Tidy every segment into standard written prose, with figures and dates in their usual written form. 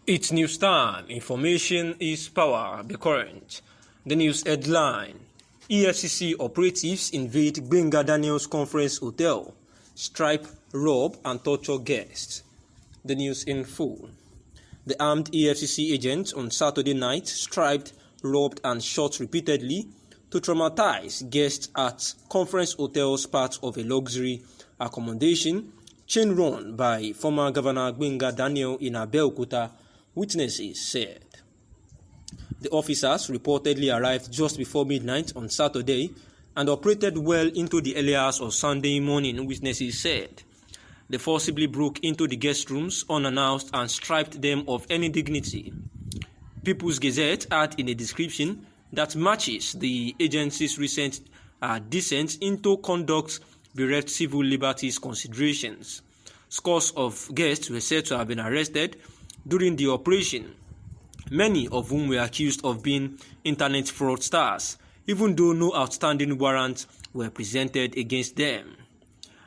It's news time. Information is power. Be current. The news headline: Efcc operatives invade Gbenga Daniels Conference Hotel, Sçrāb, rob and torture guests. The news in full. The armed Efcc agents on Saturday night Sçrāb, robbed and shot repeatedly to traumatize guests at conference hotels, part of a luxury accommodation chain run by former Governor Gbenga Daniel in Abeokuta, witnesses said. The officers reportedly arrived just before midnight on Saturday and operated well into the early hours of Sunday morning, witnesses said. They forcibly broke into the guest rooms unannounced and stripped them of any dignity. People's Gazette had in a description that matches the agency's recent descent into conduct bereft civil liberties considerations. Scores of guests were said to have been arrested during the operation, many of whom were accused of being internet fraudsters, even though no outstanding warrants were presented against them.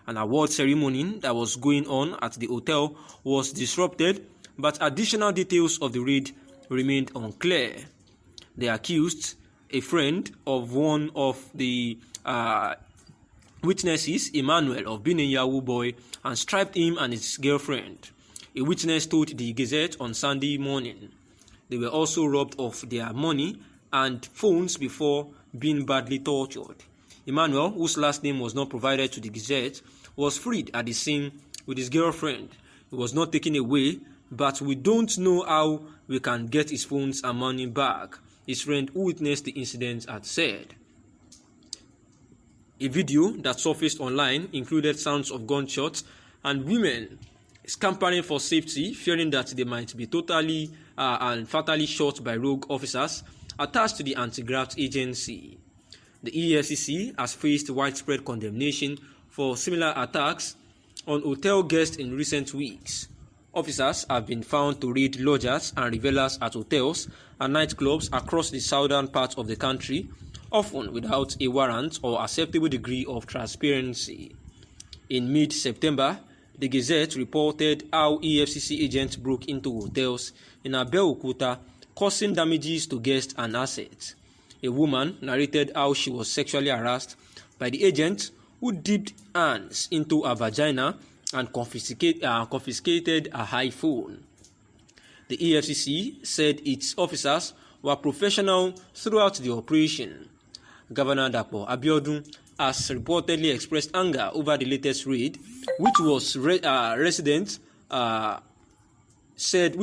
An award ceremony that was going on at the hotel was disrupted, but additional details of the raid remained unclear. The accused, a friend of one of the witnesses, Emmanuel, of being a Yahoo boy, and stripped him and his girlfriend. A witness told the Gazette on Sunday morning. They were also robbed of their money and phones before being badly tortured. Emmanuel, whose last name was not provided to the Gazette, was freed at the scene with his girlfriend. He was not taken away, but we don't know how we can get his phones and money back, his friend who witnessed the incident had said. A video that surfaced online included sounds of gunshots and women scampering for safety, fearing that they might be totally and fatally shot by rogue officers attached to the anti-graft agency. The Efcc has faced widespread condemnation for similar attacks on hotel guests in recent weeks. Officers have been found to raid lodgers and revelers at hotels and nightclubs across the southern part of the country, often without a warrant or acceptable degree of transparency. In mid-September, the Gazette reported how Efcc agents broke into hotels in Abeokuta, causing damages to guests and assets. A woman narrated how she was sexually harassed by the agent, who dipped hands into her vagina and confiscated her iPhone. The Efcc said its officers were professional throughout the operation. Governor Dapo Abiodun has reportedly expressed anger over the latest raid, which residents said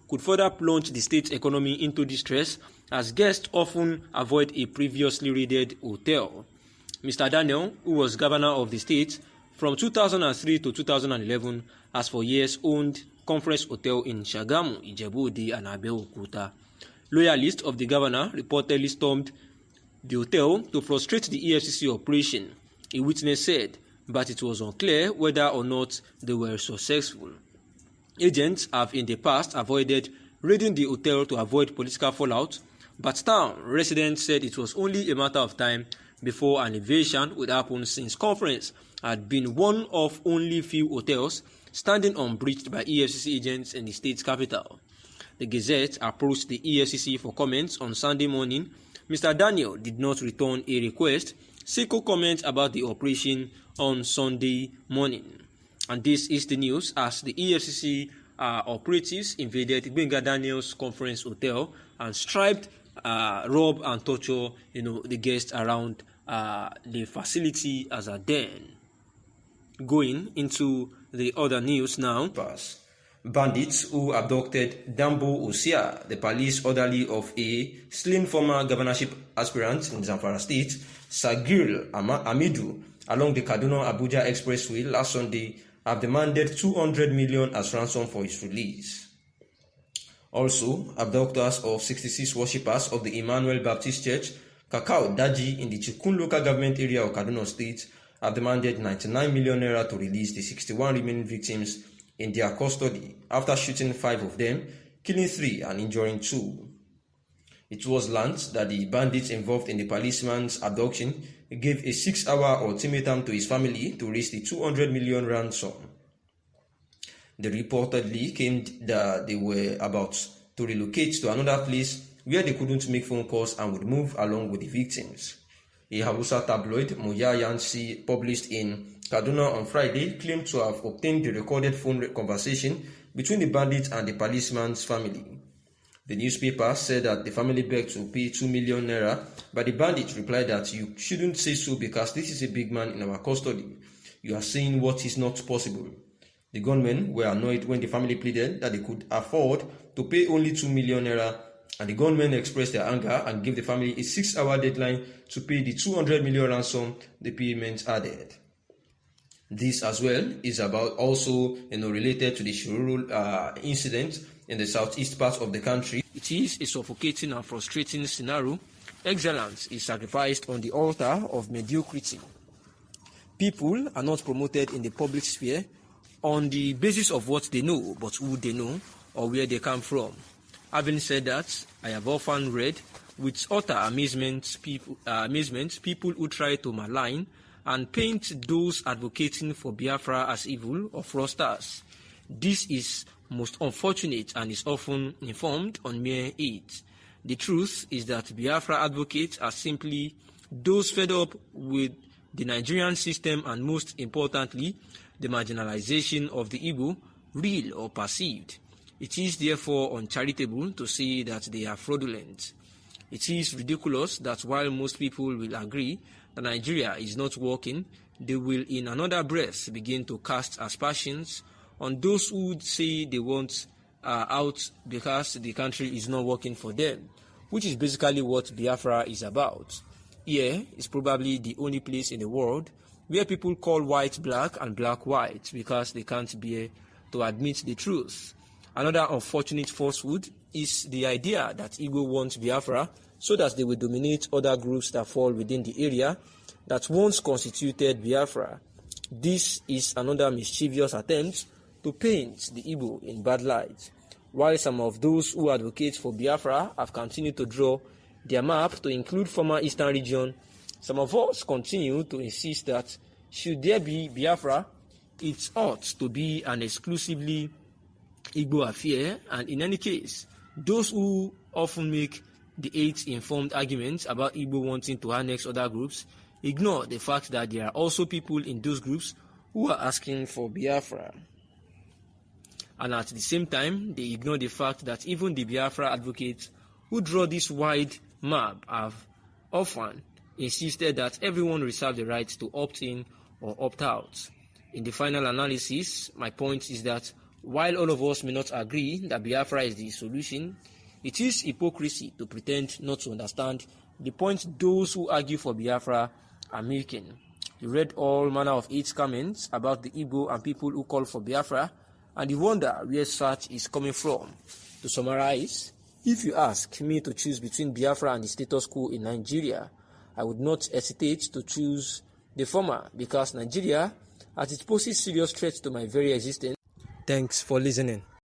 could further plunge the state's economy into distress, as guests often avoid a previously raided hotel. Mr. Daniel, who was governor of the state from 2003 to 2011, has for years owned Conference Hotel in Ṣàgámù, Ìjẹ̀bú-Òde, and Abeokuta. Loyalists of the governor reportedly stormed the hotel to frustrate the Efcc operation, a witness said, but it was unclear whether or not they were successful. Agents have in the past avoided raiding the hotel to avoid political fallout, but town residents said it was only a matter of time before an invasion would happen, since Conference had been one of only few hotels standing unbreached by Efcc agents in the state's capital. The Gazette approached the Efcc for comments on Sunday morning. Mr. Daniel did not return a request seeking comment about the operation on Sunday morning. And this is the news as the Efcc operatives invaded Gbenga Daniels Conference Hotel and stripped, rob and torture the guests around the facility as a den. Going into the other news now. Bandits who abducted Dambo Osia, the police orderly of a slain former governorship aspirant in Zamfara State, Sagir Amidu, along the Kaduna-Abuja Expressway last Sunday, have demanded 200 million as ransom for his release. Also, abductors of 66 worshippers of the Emmanuel Baptist Church, Kakao Daji, in the Chikun local government area of Kaduna State, have demanded 99 million naira to release the 61 remaining victims in their custody after shooting 5 of them, killing 3 and injuring 2. It was learned that the bandits involved in the policeman's abduction gave a 6-hour ultimatum to his family to raise the 200 million ransom. They reportedly claimed that they were about to relocate to another place where they couldn't make phone calls and would move along with the victims. A Hausa tabloid, Moya Yansi, published in Kaduna on Friday, claimed to have obtained the recorded phone conversation between the bandit and the policeman's family. The newspaper said that the family begged to pay 2 million naira, but the bandit replied that you shouldn't say so because this is a big man in our custody. You are saying what is not possible. The gunmen were annoyed when the family pleaded that they could afford to pay only 2 million naira, and the gunmen expressed their anger and gave the family a 6-hour deadline to pay the 200 million ransom the payment added. This as well is about also related to the Sçrāb incident in the southeast part of the country. It is a suffocating and frustrating scenario. Excellence is sacrificed on the altar of mediocrity. People are not promoted in the public sphere on the basis of what they know, but who they know or where they come from. Having said that, I have often read with utter amazement people who try to malign and paint those advocating for Biafra as evil or fraudsters. This is most unfortunate and is often informed on mere hate. The truth is that Biafra advocates are simply those fed up with the Nigerian system and, most importantly, the marginalization of the Igbo, real or perceived. It is therefore uncharitable to say that they are fraudulent. It is ridiculous that while most people will agree that Nigeria is not working, they will in another breath begin to cast aspersions on those who would say they want out because the country is not working for them, which is basically what Biafra is about. Here is probably the only place in the world where people call white black and black white because they can't bear to admit the truth. Another unfortunate falsehood is the idea that Igbo wants Biafra so that they will dominate other groups that fall within the area that once constituted Biafra. This is another mischievous attempt to paint the Igbo in bad light. While some of those who advocate for Biafra have continued to draw their map to include former Eastern region, some of us continue to insist that should there be Biafra, it ought to be an exclusively Igbo affair, and in any case, those who often make the hate-informed arguments about Igbo wanting to annex other groups ignore the fact that there are also people in those groups who are asking for Biafra. And at the same time, they ignore the fact that even the Biafra advocates who draw this wide map have often insisted that everyone reserves the right to opt in or opt out. In the final analysis, my point is that while all of us may not agree that Biafra is the solution, it is hypocrisy to pretend not to understand the point those who argue for Biafra are making. You read all manner of hate comments about the Igbo and people who call for Biafra, and you wonder where such is coming from. To summarize, if you ask me to choose between Biafra and the status quo in Nigeria, I would not hesitate to choose the former because Nigeria, as it poses serious threats to my very existence. Thanks for listening.